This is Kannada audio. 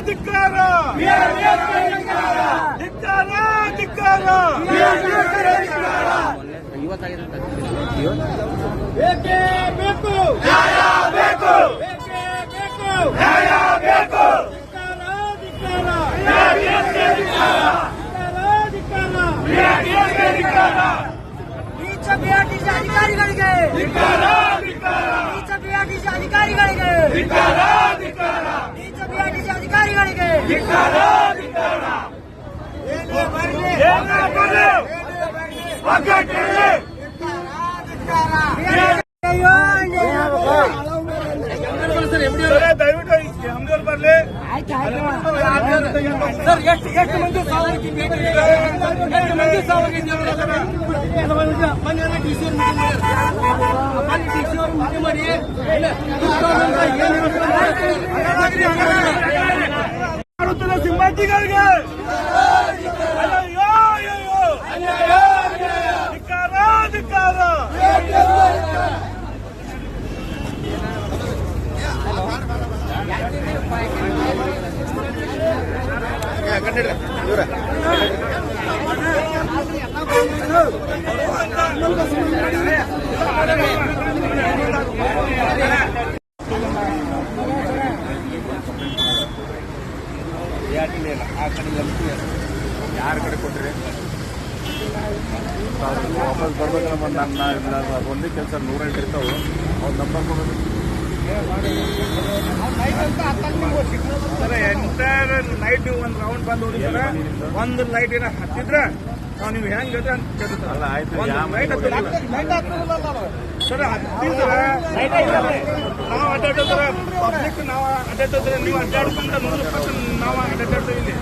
ಧಿಕ್ಕಾರ ಧಿಕ್ಕಾರ ಬೇಕೇ ಬೇಕು ನ್ಯಾಯ ಬೇಕು ಬೇಕೇ ಬೇಕು ನ್ಯಾಯ ಬೇಕು ನೀಚ ಬಿಆರ್ಟಿಸಿ ಅಧಿಕಾರಿಗಳಿಗೆ ನೀಚ ಬಿಆರ್ಟಿಸಿ ಅಧಿಕಾರಿಗಳಿಗೆ ನೀಚ ಬಿಆರ್ಟಿಸಿ ಅಧಿಕಾರಿಗಳಿಗೆ ದಯವಿಟ್ಟು ಹಮ್ದೂರ್ ಬರ್ಲಿ ಸರ್. ಎಷ್ಟು ಮಂದಿ ಸಾವಿರಕ್ಕೆ ಎಷ್ಟು ಮಂದಿ ಸಾವಿರಕ್ಕೆ ಮಾಡುತ್ತಿಲ್ಲ ಸಿಂಬಾಟಿಗಳಿಗೆ ಧಿಕ್ಕಾರ ಧಿಕ್ಕಾರ. ಯಾರ ಕಡೆ ಕೊಟ್ರಿ ವಾಪಸ್ ಬರ್ಬೇಕಲ್ಲ. ನಾನು ಒಂದೇ ಕೆಲಸ 108 ಇರ್ತಾವೆ. ಅವ್ರ ನಂಬರ್ ಕೊಡೋದು ಎಂಟರ್ ನೈಟ್ ನೀವು ಒಂದು ರೌಂಡ್ ಬಂದು ಹೋಗಿದ್ರೆ ಒಂದು ಲೈಟ್ ಏನೋ ಹತ್ತಿದ್ರೆ ನೀವು ಹೆಂಗ್ ಜೊತೆ ಅಂತ ಅಲ್ಲ. ಆಯ್ತು, ಸರ್ ಹತ್ತಿದ್ರೆ ನಾವು ಅಡ್ಡಾಡ್ತಾರೆ ಪಬ್ಲಿಕ್ ನಾವು ಅಡ್ಡಾಡ್ತಾರೆ. ನೀವು ಅಡ್ಡಾಡ್ಕೊಂಡ್ರೆ 100% ನಾವು ಅಡ್ಡಾಡ್ತೀವಿ ಇಲ್ಲಿ.